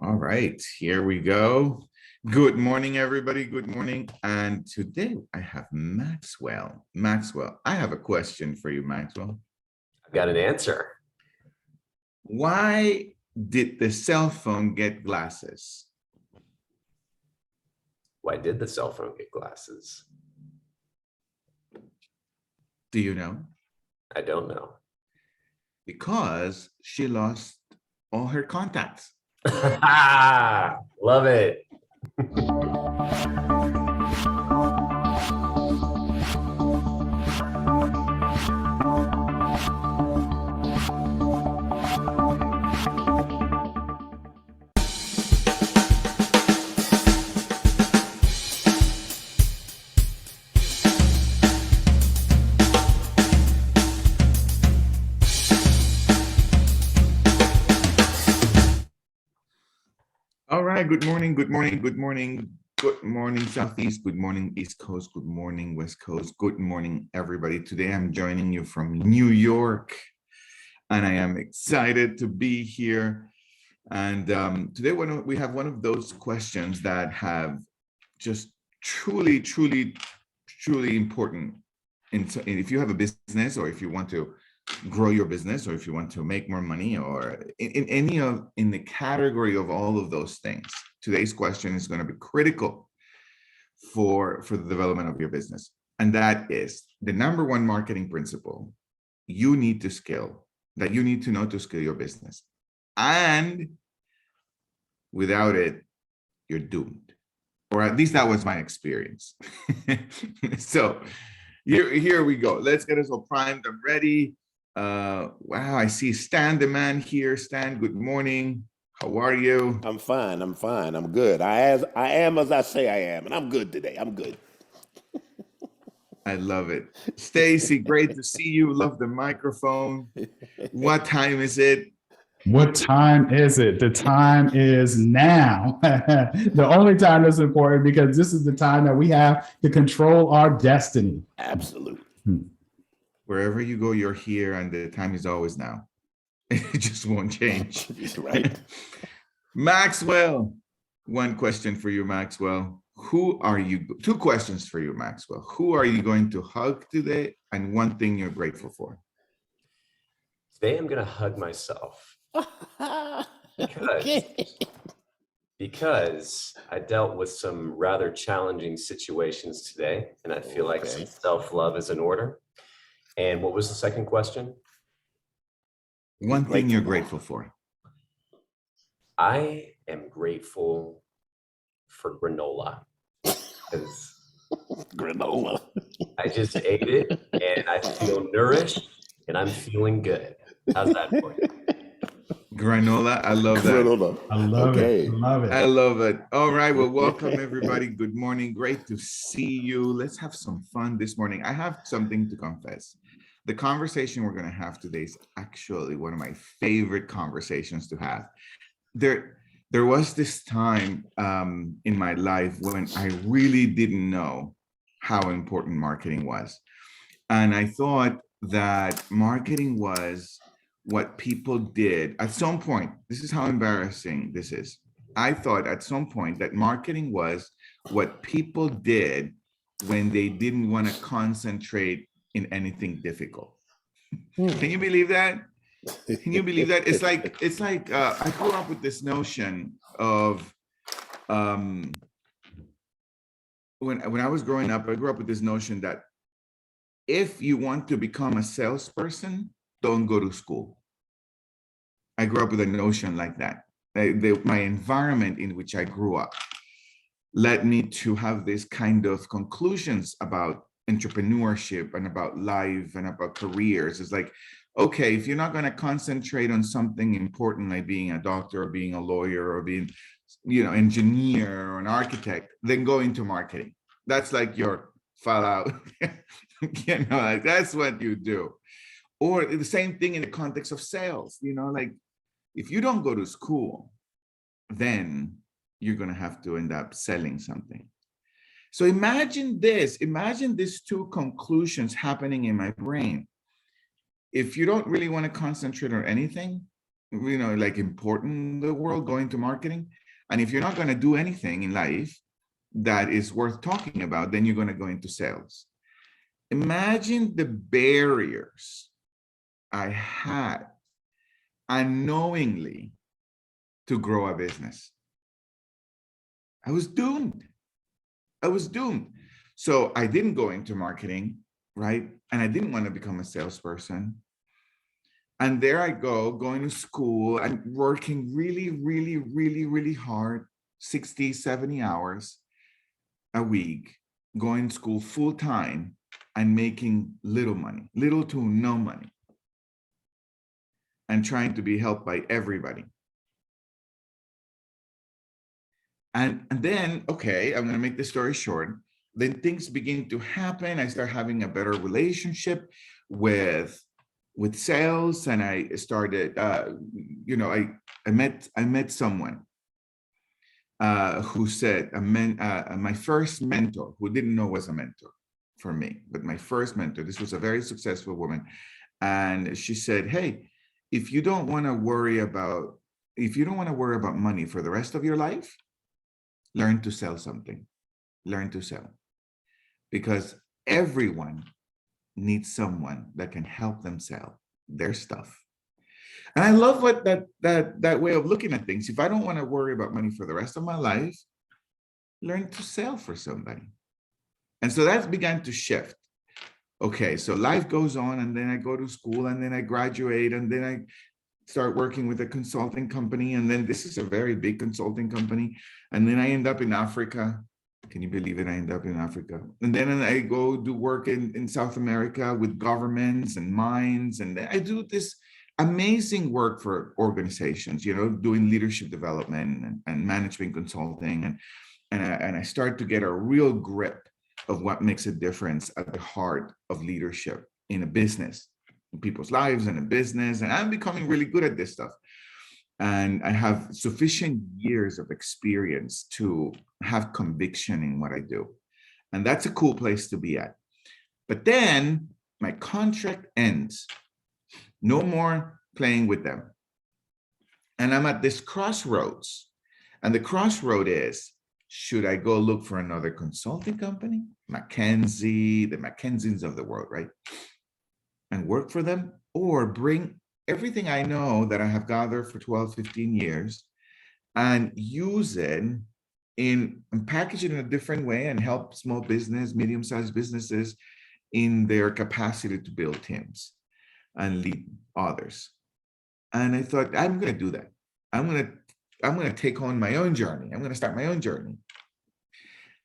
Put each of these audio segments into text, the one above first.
All right, here we go. Good morning, everybody. Good morning. And today I have Maxwell. Maxwell, I have a question for you, Maxwell. I've got an answer. Why did the cell phone get glasses? Why did the cell phone get glasses? Do you know? I don't know. Because she lost all her contacts. Love it. All right, good morning, good morning, good morning. Good morning, Southeast. Good morning, East Coast. Good morning, West Coast. Good morning, everybody. Today I'm joining you from New York, and I am excited to be here. And today we have one of those questions that have just truly important. And if you have a business, or if you want to grow your business, or if you want to make more money, or in the category of all of those things, today's question is going to be critical for the development of your business. And that is the number one marketing principle you need to scale, that you need to know to scale your business. And without it, you're doomed. Or at least that was my experience. So here we go. Let's get us all primed and ready. Wow, I see Stan the man here. Stan, good morning. How are you? I'm fine. I'm good. I am as I say I am, and I'm good today. I'm good. I love it. Stacy, great to see you. Love the microphone. What time is it? What time is it? The time is now. The only time that's important, because this is the time that we have to control our destiny. Absolutely. Wherever you go, you're here, and the time is always now. It just won't change. Right. Maxwell, one question for you, Maxwell. Who are you? Two questions for you, Maxwell. Who are you going to hug today, and one thing you're grateful for? Today I'm going to hug myself because I dealt with some rather challenging situations today, and I feel like some self-love is in order. And what was the second question? One thing you're grateful for. I am grateful for granola. Granola. I just ate it and I feel nourished and I'm feeling good. How's that for you? Granola, I love that. Granola. I love it. Love it. I love it. All right, well, welcome everybody. Good morning. Great to see you. Let's have some fun this morning. I have something to confess. The conversation we're going to have today is actually one of my favorite conversations to have. There was this time in my life when I really didn't know how important marketing was. And I thought that marketing was what people did at some point. This is how embarrassing this is. I thought at some point that marketing was what people did when they didn't want to concentrate in anything difficult. Can you believe that? Can you believe that? It's like I grew up with this notion of when I was growing up, I grew up with this notion that if you want to become a salesperson, don't go to school. I grew up with a notion like that. My environment in which I grew up led me to have this kind of conclusions about entrepreneurship and about life and about careers. It's like, okay, if you're not going to concentrate on something important like being a doctor or being a lawyer or being, engineer or an architect, then go into marketing. That's like your fallout. Like that's what you do. Or the same thing in the context of sales, like if you don't go to school, then you're going to have to end up selling something. So imagine these two conclusions happening in my brain. If you don't really want to concentrate on anything, like important in the world, going to marketing. And if you're not going to do anything in life that is worth talking about, then you're going to go into sales. Imagine the barriers I had unknowingly to grow a business. I was doomed. I was doomed. So I didn't go into marketing, right? And I didn't want to become a salesperson. And there I go, going to school and working really, really, really, really hard, 60, 70 hours a week, going to school full time and making little money, little to no money, and trying to be helped by everybody. And then, okay, I'm going to make the story short. Then things begin to happen. I start having a better relationship with sales, and I started, I met someone who said, my first mentor, who didn't know was a mentor for me, but my first mentor, this was a very successful woman. And she said, hey, if you don't want to worry about money for the rest of your life, learn to sell something, learn to sell, because everyone needs someone that can help them sell their stuff. And I love what that way of looking at things. If I don't want to worry about money for the rest of my life, learn to sell for somebody. And so that began to shift. Okay, so life goes on, and then I go to school, and then I graduate, and then I start working with a consulting company. And then this is a very big consulting company. And then I end up in Africa. Can you believe it? I end up in Africa. And then I go do work in South America with governments and mines. And I do this amazing work for organizations, doing leadership development and management consulting. And I start to get a real grip of what makes a difference at the heart of leadership in a business, in people's lives and a business. And I'm becoming really good at this stuff. And I have sufficient years of experience to have conviction in what I do. And that's a cool place to be at. But then my contract ends. No more playing with them. And I'm at this crossroads. And the crossroad is, should I go look for another consulting company? McKinsey, the McKinseys of the world, right? And work for them, or bring everything I know that I have gathered for 12, 15 years and use it and package it in a different way and help small business, medium-sized businesses in their capacity to build teams and lead others. And I thought, I'm going to do that. I'm going to take on my own journey. I'm going to start my own journey.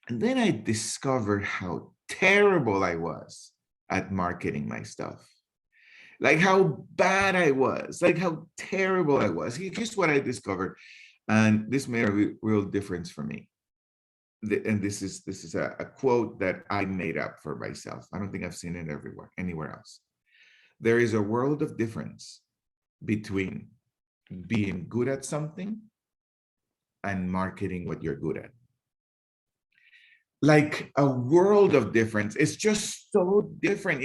And then I discovered how terrible I was at marketing my stuff. Like how bad I was, like how terrible I was. Here's what I discovered. And this made a real difference for me. And this is a quote that I made up for myself. I don't think I've seen it anywhere else. There is a world of difference between being good at something and marketing what you're good at. Like a world of difference. It's just so different.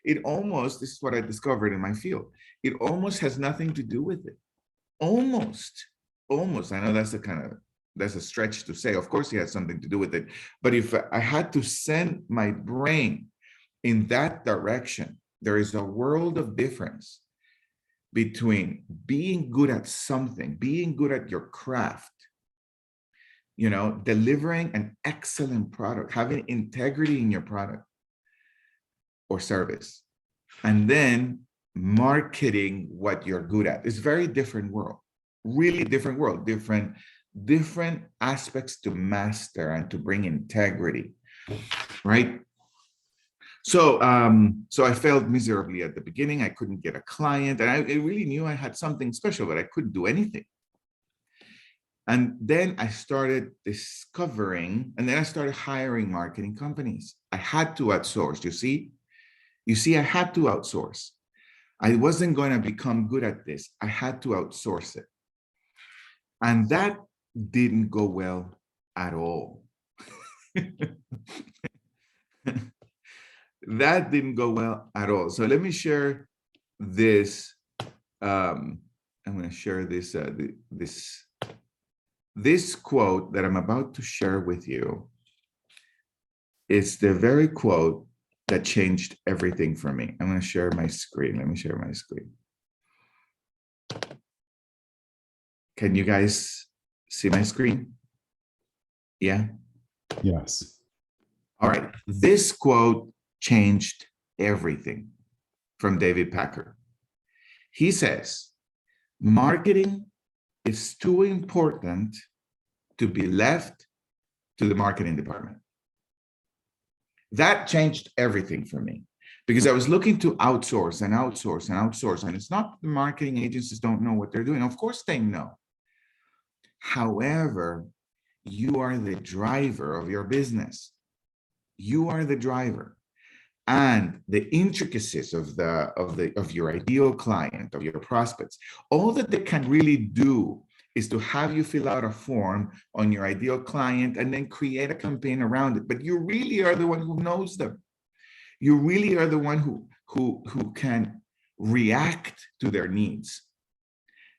It almost, this is what I discovered in my field, it almost has nothing to do with it. Almost. I know that's a stretch to say. Of course, it has something to do with it. But if I had to send my brain in that direction, there is a world of difference between being good at something, being good at your craft, delivering an excellent product, having integrity in your product or service, and then marketing what you're good at. It's a very different world, really different world, different aspects to master and to bring integrity, right? So I failed miserably at the beginning. I couldn't get a client, and I really knew I had something special, but I couldn't do anything. And then I started discovering, and then I started hiring marketing companies. I had to outsource, you see, I had to outsource. I wasn't going to become good at this. I had to outsource it. And that didn't go well at all. That didn't go well at all. So let me share this I'm going to share this, this quote that I'm about to share with you. It's the very quote that changed everything for me. I'm going to share my screen. Let me share my screen. Can you guys see my screen? Yeah. Yes. All right. This quote changed everything from David Packer. He says, marketing is too important to be left to the marketing department. That changed everything for me because I was looking to outsource and outsource and outsource. And it's not the marketing agencies don't know what they're doing. Of course they know. However, you are the driver of your business. You are the driver. And the intricacies of your ideal client, of your prospects, all that they can really do is to have you fill out a form on your ideal client and then create a campaign around it. But you really are the one who knows them. You really are the one who can react to their needs,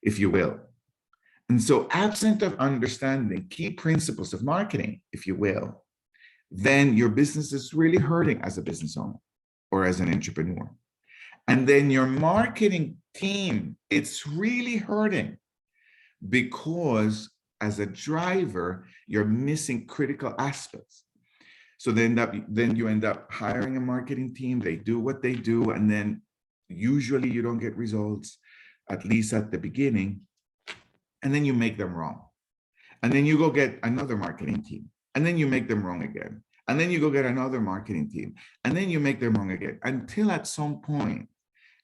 if you will. And so absent of understanding key principles of marketing, if you will, then your business is really hurting as a business owner or as an entrepreneur. And then your marketing team, it's really hurting because as a driver, you're missing critical aspects. So then you end up hiring a marketing team, they do what they do, and then usually you don't get results, at least at the beginning, and then you make them wrong. And then you go get another marketing team, and then you make them wrong again. And then you go get another marketing team, and then you make them wrong again, until at some point,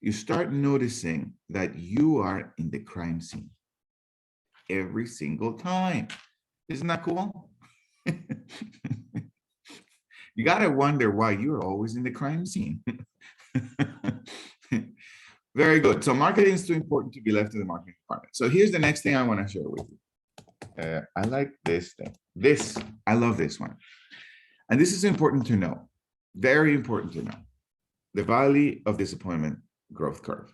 you start noticing that you are in the crime scene every single time. Isn't that cool? You got to wonder why you're always in the crime scene. Very good. So marketing is too important to be left to the marketing department. So here's the next thing I want to share with you. I like this thing. I love this one. And this is important to know. Very important to know. The Valley of Disappointment growth curve.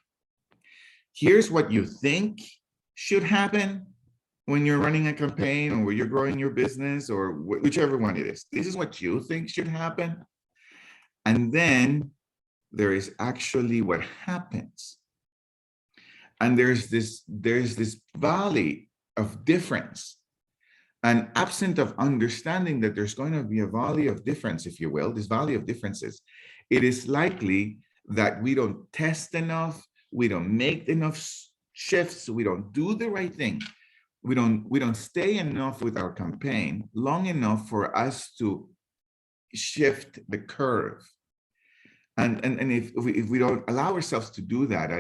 Here's what you think should happen when you're running a campaign or when you're growing your business or whichever one it is. This is what you think should happen. And then there is actually what happens. And there's this valley of difference. And absent of understanding that there's going to be a valley of difference, if you will, this valley of differences, it is likely that we don't test enough, we don't make enough shifts, we don't do the right thing. We don't stay enough with our campaign long enough for us to shift the curve. And if we don't allow ourselves to do that,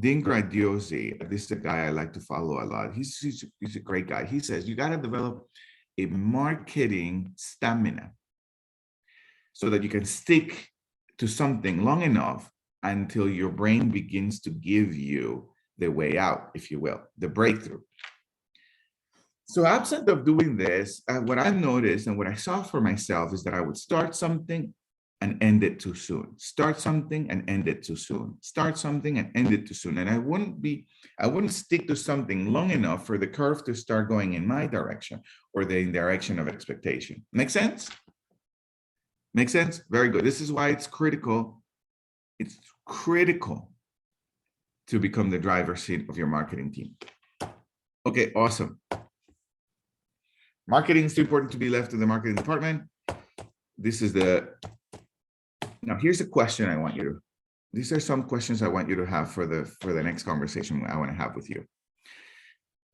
Dean Graziosi, this is a guy I like to follow a lot. He's a great guy. He says you got to develop a marketing stamina so that you can stick to something long enough until your brain begins to give you the way out, if you will, the breakthrough. So absent of doing this, what I've noticed and what I saw for myself is that I would start something and end it too soon. Start something and end it too soon. Start something and end it too soon. And I wouldn't stick to something long enough for the curve to start going in my direction or the direction of expectation. Make sense? Make sense? Very good. This is why it's critical. It's critical to become the driver's seat of your marketing team. Okay, awesome. Marketing is too important to be left to the marketing department. Now here's a question I want you to, these are some questions I want you to have for the next conversation I want to have with you.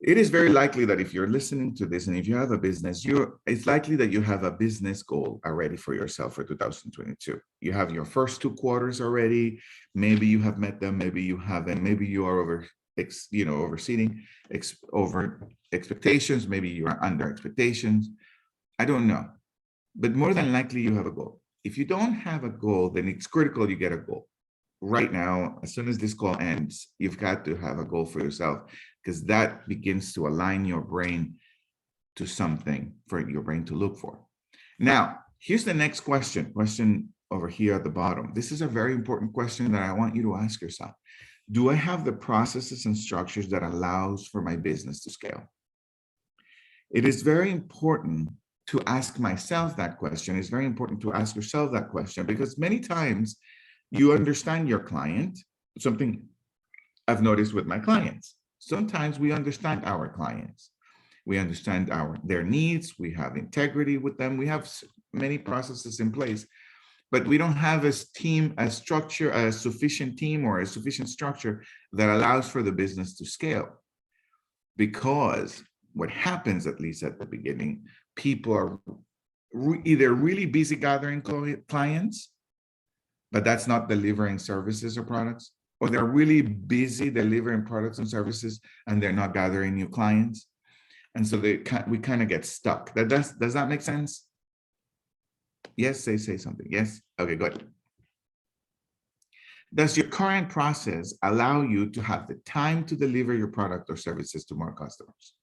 It is very likely that if you're listening to this and if you have a business, it's likely that you have a business goal already for yourself for 2022. You have your first 2 quarters already. Maybe you have met them, maybe you haven't, maybe you are overseeing over expectations, maybe you are under expectations. I don't know, but more than likely you have a goal. If you don't have a goal, then it's critical you get a goal. Right now, as soon as this call ends, you've got to have a goal for yourself because that begins to align your brain to something for your brain to look for. Now, here's the next question over here at the bottom. This is a very important question that I want you to ask yourself. Do I have the processes and structures that allows for my business to scale? It is very important to ask myself that question. It's very important to ask yourself that question, because many times you understand your client, something I've noticed with my clients. Sometimes we understand our clients. We understand their needs. We have integrity with them. We have many processes in place, but we don't have a structure, a sufficient team or a sufficient structure that allows for the business to scale. Because what happens, at least at the beginning, people are either really busy gathering clients, but that's not delivering services or products, or they're really busy delivering products and services and they're not gathering new clients. And so we kind of get stuck. Does that make sense? Yes, say something. Yes. Okay, good. Does your current process allow you to have the time to deliver your product or services to more customers?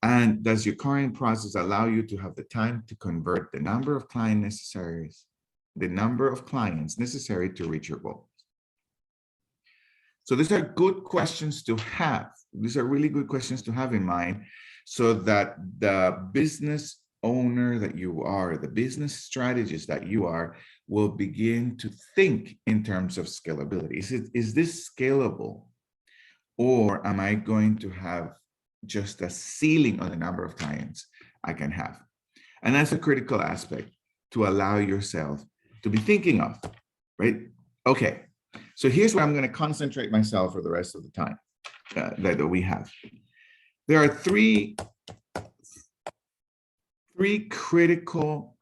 And does your current process allow you to have the time to convert the number of clients necessary to reach your goals? So these are good questions to have. These are really good questions to have in mind, so that the business owner that you are, the business strategist that you are, will begin to think in terms of scalability. Is this scalable? Or am I going to have just a ceiling on the number of clients I can have? And that's a critical aspect to allow yourself to be thinking of, right? Okay, so here's where I'm going to concentrate myself for the rest of the time that we have. There are three critical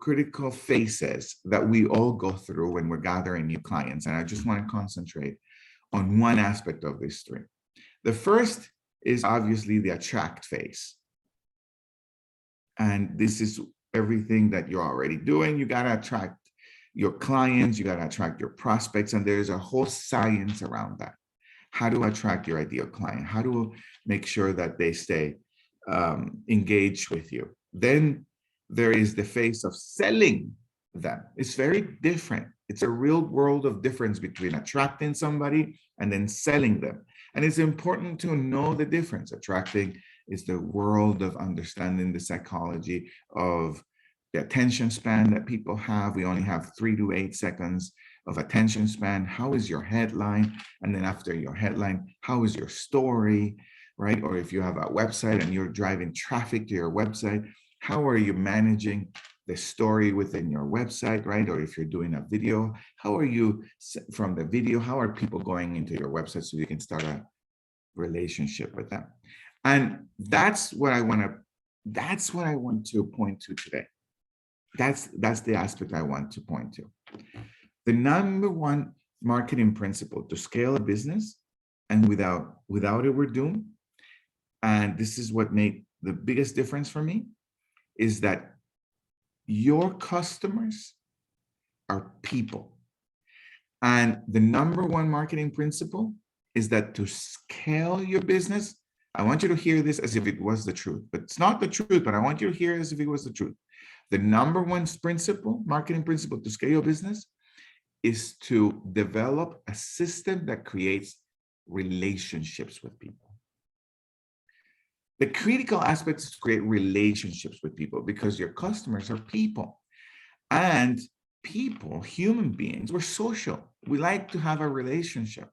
phases that we all go through when we're gathering new clients. And I just want to concentrate on one aspect of these three. The first is obviously the attract phase. And this is everything that you're already doing. You got to attract your clients, you got to attract your prospects, and there's a whole science around that. How to attract your ideal client? How to make sure that they stay engaged with you? Then there is the phase of selling them. It's very different. It's a real world of difference between attracting somebody and then selling them. And it's important to know the difference. Attracting is the world of understanding the psychology of the attention span that people have. We only have 3 to 8 seconds of attention span. How is your headline? And then after your headline, how is your story, right? Or if you have a website and you're driving traffic to your website, how are you managing the story within your website, right? Or if you're doing a video, how are you from the video? How are people going into your website so you can start a relationship with them? And that's what I want to point to today. That's the aspect I want to point to. The number one marketing principle to scale a business, and without it, we're doomed. And this is what made the biggest difference for me, is that your customers are people. And the number one marketing principle is that to scale your business, I want you to hear this as if it was the truth, but it's not the truth, but I want you to hear it as if it was the truth. The number one principle, marketing principle to scale your business, is to develop a system that creates relationships with people. The critical aspect is to create relationships with people, because your customers are people. And people, human beings, we're social. We like to have a relationship.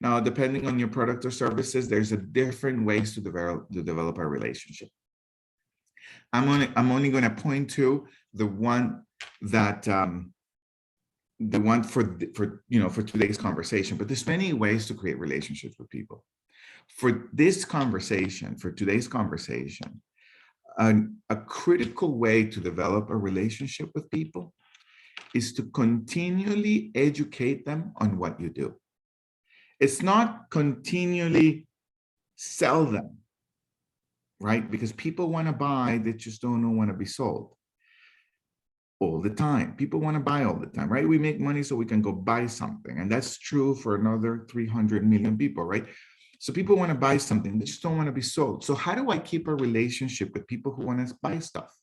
Now, depending on your product or services, there's a different ways to develop a relationship. I'm only going to point to the one that for today's conversation, but there's many ways to create relationships with people. For today's conversation, a critical way to develop a relationship with people is to continually educate them on what you do. It's not continually sell them, right? Because people want to buy, they just don't want to be sold all the time. People want to buy all the time, right? We make money so we can go buy something. And that's true for another 300 million people, right? So people want to buy something, they just don't want to be sold. So how do I keep a relationship with people who want to buy stuff?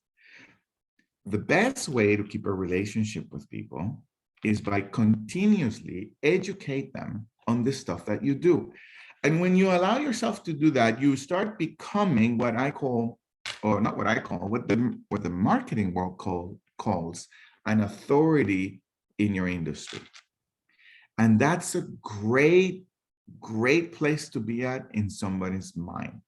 The best way to keep a relationship with people is by continuously educate them on the stuff that you do. And when you allow yourself to do that, you start becoming what I call, or not what I call, what the marketing world calls an authority in your industry. And that's a great place to be at in somebody's mind.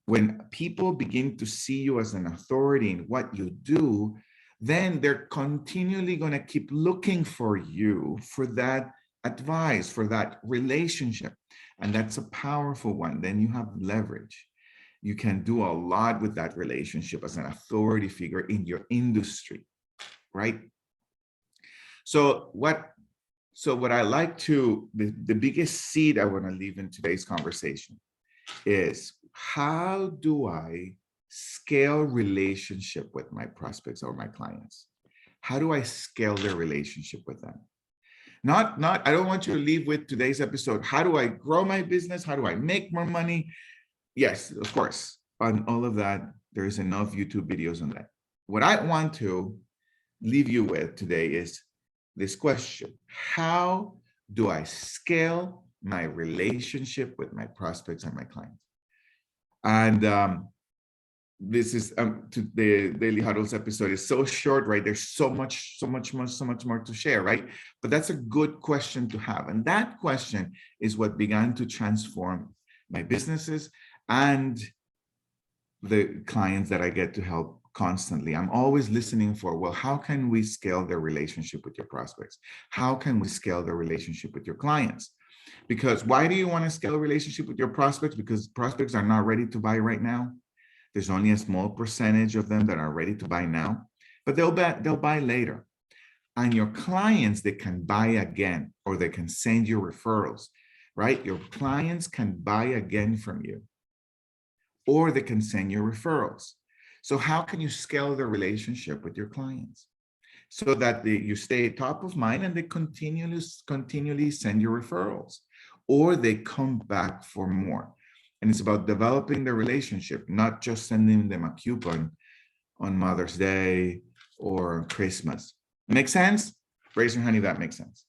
When people begin to see you as an authority in what you do, then they're continually going to keep looking for you for that advice, for that relationship. And that's a powerful one. Then you have leverage. You can do a lot with that relationship as an authority figure in your industry, right? So what I like to, the biggest seed I want to leave in today's conversation is, how do I scale relationship with my prospects or my clients? How do I scale their relationship with them? Not, I don't want you to leave with today's episode, how do I grow my business? How do I make more money? Yes, of course, on all of that, there is enough YouTube videos on that. What I want to leave you with today is this question: how do I scale my relationship with my prospects and my clients? And this is to the Daily Huddles episode is so short, right? There's so much more to share, right? But that's a good question to have. And that question is what began to transform my businesses and the clients that I get to help constantly. I'm always listening for, well, how can we scale their relationship with your prospects? How can we scale their relationship with your clients? Because why do you want to scale a relationship with your prospects? Because prospects are not ready to buy right now. There's only a small percentage of them that are ready to buy now, but they'll buy later. And your clients, they can buy again, or they can send you referrals, right? Your clients can buy again from you, or they can send you referrals. So how can you scale the relationship with your clients so that you stay top of mind and they continually send you referrals, or they come back for more? And it's about developing the relationship, not just sending them a coupon on Mother's Day or Christmas. Make sense? Raise your hand if that makes sense.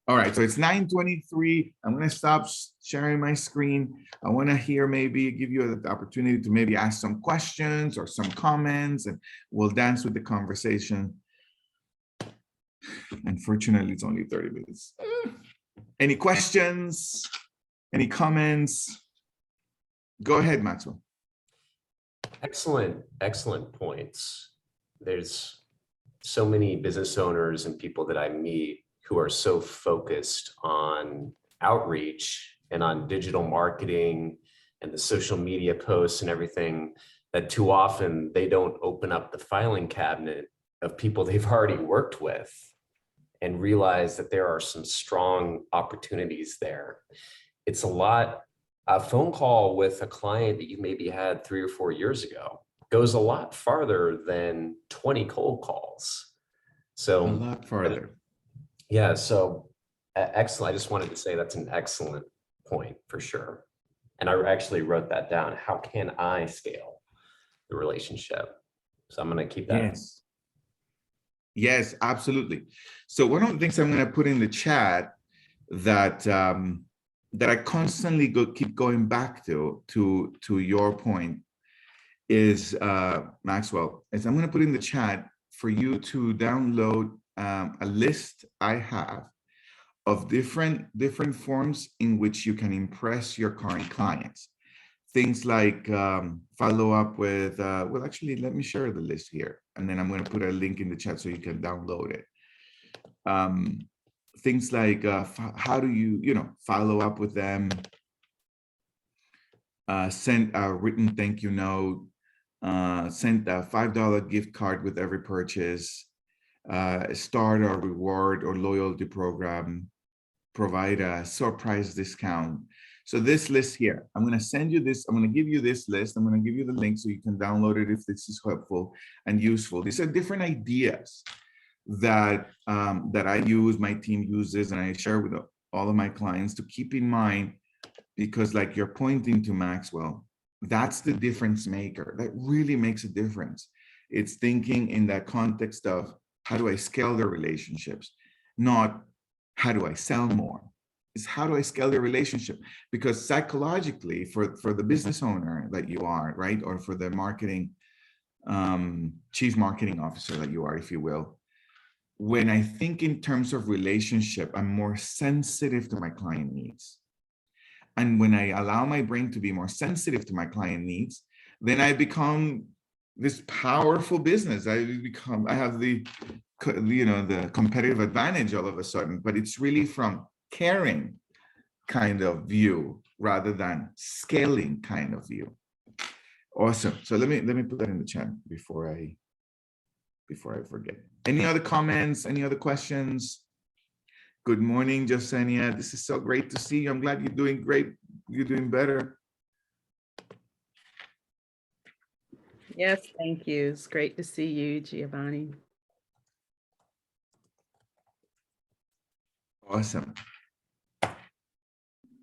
All right, so it's 9:23. I'm going to stop sharing my screen. I want to give you the opportunity to maybe ask some questions or some comments, and we'll dance with the conversation. Unfortunately, it's only 30 minutes. Any questions? Any comments? Go ahead, Maxwell. Excellent points. There's so many business owners and people that I meet who are so focused on outreach and on digital marketing and the social media posts and everything, that too often they don't open up the filing cabinet of people they've already worked with and realize that there are some strong opportunities there. It's a phone call with a client that you maybe had 3 or 4 years ago goes a lot farther than 20 cold calls. So a lot farther. Yeah, so excellent. I just wanted to say that's an excellent point for sure. And I actually wrote that down. How can I scale the relationship? So I'm going to keep that. Yes. Yes, absolutely. So one of the things I'm going to put in the chat that that I constantly keep going back to your point is, Maxwell, is I'm going to put in the chat for you to download a list I have of different forms in which you can impress your current clients. Things like follow up with, well, actually, let me share the list here, and then I'm going to put a link in the chat so you can download it. Things like how do you follow up with them, send a written thank you note, send a $5 gift card with every purchase, start a reward or loyalty program, provide a surprise discount. So this list here, I'm going to send you this. I'm going to give you this list. I'm going to give you the link so you can download it if this is helpful and useful. These are different ideas that that I use, my team uses, and I share with all of my clients to keep in mind, because like you're pointing to, Maxwell, that's the difference maker. That really makes a difference. It's thinking in that context of how do I scale the relationships, not how do I sell more? It's how do I scale the relationship? Because psychologically, for the business owner that you are, right, or for the marketing chief marketing officer that you are, if you will, when I think in terms of relationship, I'm more sensitive to my client needs. And when I allow my brain to be more sensitive to my client needs, then I become this powerful business. I have the competitive advantage all of a sudden, but it's really from caring kind of view rather than scaling kind of view. Awesome. So let me put that in the chat before I forget. Any other comments? Any other questions? Good morning, Josenia. This is so great to see you. I'm glad you're doing great. You're doing better. Yes, thank you. It's great to see you, Giovanni. Awesome.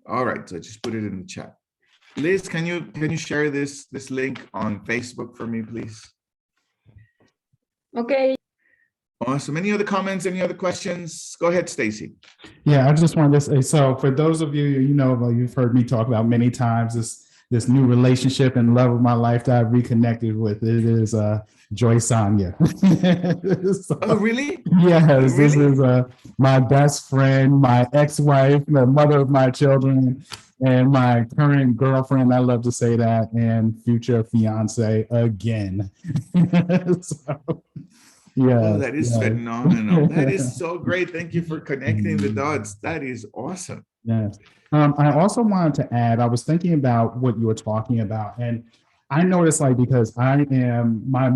All right, so just put it in the chat. Liz, can you share this link on Facebook for me, please? Okay. Awesome. Any other comments? Any other questions? Go ahead, Stacy. Yeah, I just wanted to say, so for those of you, you've heard me talk about many times this new relationship and love of my life that I've reconnected with. It is Joy Sonia. So, Oh, really? yes, Really? this is my best friend, my ex-wife, the mother of my children, and my current girlfriend. I love to say that, and future fiance again. So, yeah. Oh, that is phenomenal. That is so great. Thank you for connecting the dots. That is awesome. Yes. I also wanted to add, I was thinking about what you were talking about, and I noticed, like, because I am my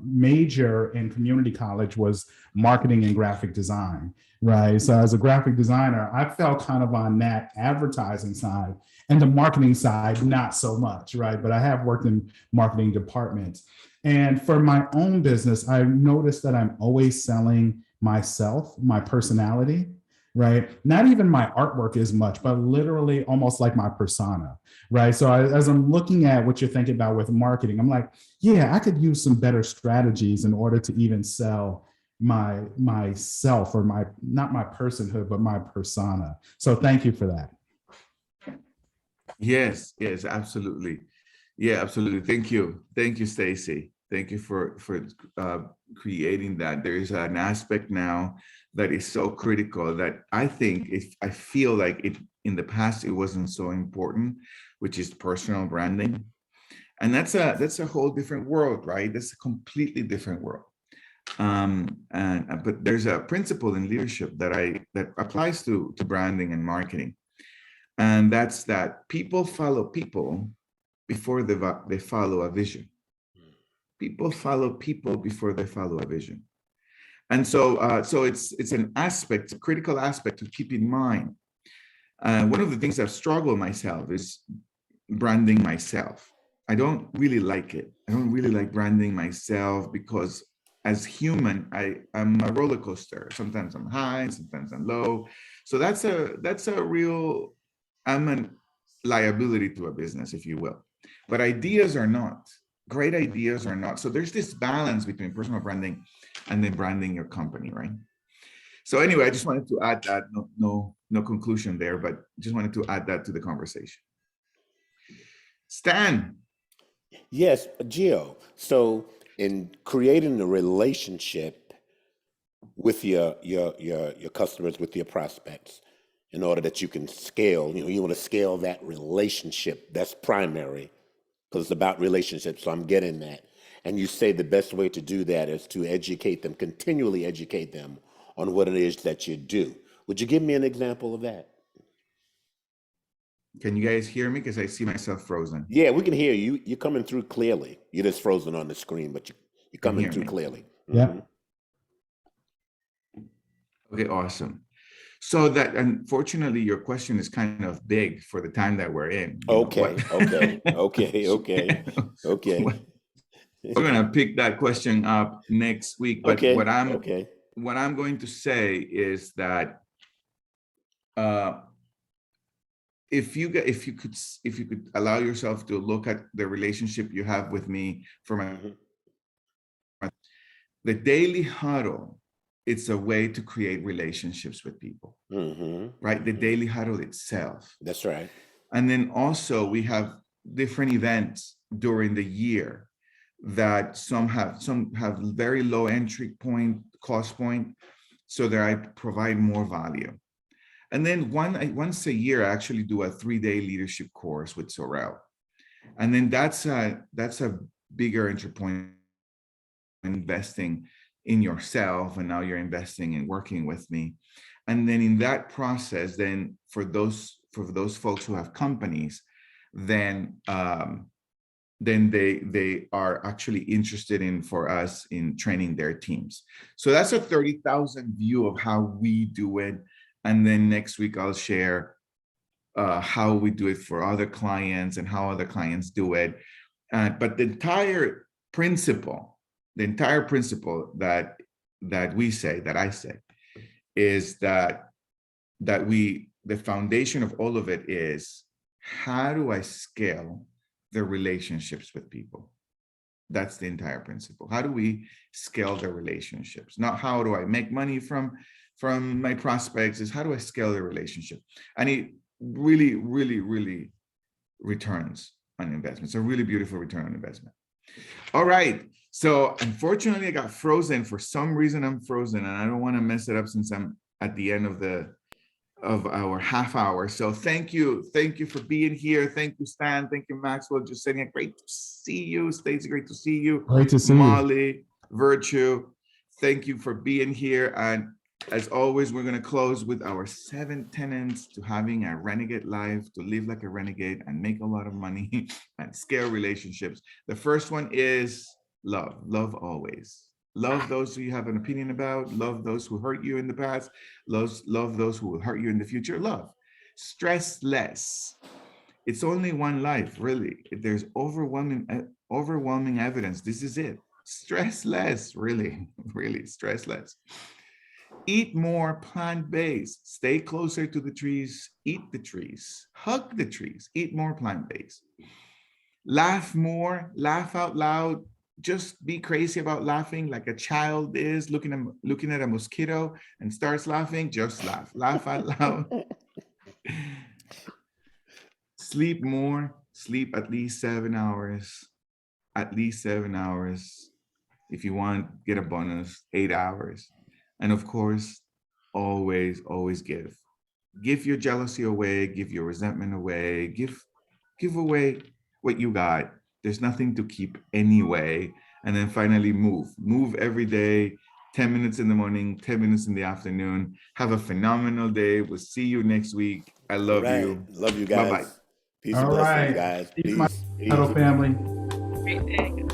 major in community college was marketing and graphic design, right? So as a graphic designer, I felt kind of on that advertising side, and the marketing side, not so much, right? But I have worked in marketing departments. And for my own business, I noticed that I'm always selling myself, my personality, right? Not even my artwork as much, but literally almost like my persona, right? So as I'm looking at what you're thinking about with marketing, I'm like, yeah, I could use some better strategies in order to even sell myself, or not my personhood, but my persona. So thank you for that. Yes, absolutely. Yeah, absolutely. Thank you, Stacy. Thank you for creating that. There is an aspect now that is so critical that I feel like it in the past it wasn't so important, which is personal branding, and that's a whole different world, right? That's a completely different world. But there's a principle in leadership that applies to branding and marketing, and that's that people follow people before they follow a vision. People follow people before they follow a vision. And so it's an aspect, a critical aspect to keep in mind. One of the things I've struggled myself is branding myself. I don't really like it. I don't really like branding myself because as human, I'm a roller coaster. Sometimes I'm high, sometimes I'm low. So that's a real, I'm a liability to a business, if you will. But ideas are not. Great ideas are not. So there's this balance between personal branding and then branding your company, right? So anyway, I just wanted to add that. No conclusion there, but just wanted to add that to the conversation. Stan. Yes, Gio. So in creating a relationship with your customers, with your prospects, in order that you can scale, you want to scale that relationship. That's primary, because it's about relationships. So I'm getting that. And you say the best way to do that is to educate them, continually educate them on what it is that you do. Would you give me an example of that? Can you guys hear me? Because I see myself frozen. Yeah, we can hear you. You're coming through clearly. You're just frozen on the screen, but you're coming through clearly. Yeah. Mhm. Okay, awesome. So that, unfortunately, your question is kind of big for the time that we're in. Okay. We're gonna pick that question up next week. But what I'm going to say is that if you could allow yourself to look at the relationship you have with me from the daily huddle it's a way to create relationships with people, right? The daily huddle itself. That's right. And then also we have different events during the year that some have very low entry point, cost point, so that I provide more value. And then once a year, I actually do a 3-day leadership course with Sorrel. And then that's a bigger entry point, investing in yourself, and now you're investing in working with me. And then in that process, then for those folks who have companies, then they are actually interested in for us in training their teams. So that's a 30,000 view of how we do it. And then next week I'll share how we do it for other clients and how other clients do it. But the entire principle that I say is that the foundation of all of it is, how do I scale the relationships with people? That's the entire principle. How do we scale the relationships? Not how do I make money from my prospects, is how do I scale the relationship? And it really, really, really returns on investment. It's a really beautiful return on investment. All right. So unfortunately, I got frozen. For some reason, I'm frozen, and I don't want to mess it up since I'm at the end of our half hour. So thank you for being here. Thank you, Stan. Thank you, Maxwell. Just saying it. Great to see you. Stacey, great to see you. Great to see Molly, Virtue, thank you for being here. And as always, we're going to close with our 7 tenets to having a renegade life, to live like a renegade and make a lot of money and scale relationships. The first one is love always. Love those who you have an opinion about. Love those who hurt you in the past. Love those who will hurt you in the future. Love. Stress less. It's only one life, really. There's overwhelming evidence. This is it. Stress less, really, really stress less. Eat more plant-based. Stay closer to the trees. Eat the trees. Hug the trees. Eat more plant-based. Laugh more. Laugh out loud. Just be crazy about laughing like a child is looking at a mosquito and starts laughing. Just laugh out loud. Sleep more. Sleep at least 7 hours. At least 7 hours. If you want, get a bonus, 8 hours. And of course, always give your jealousy away, give your resentment away, give away what you got. There's nothing to keep anyway. And then finally, move every day, 10 minutes in the morning, 10 minutes in the afternoon. Have a phenomenal day. We'll see you next week. I love you. Love you guys. Bye-bye. Peace and blessings, guys. Peace, my Peace. Huddle family. Great day.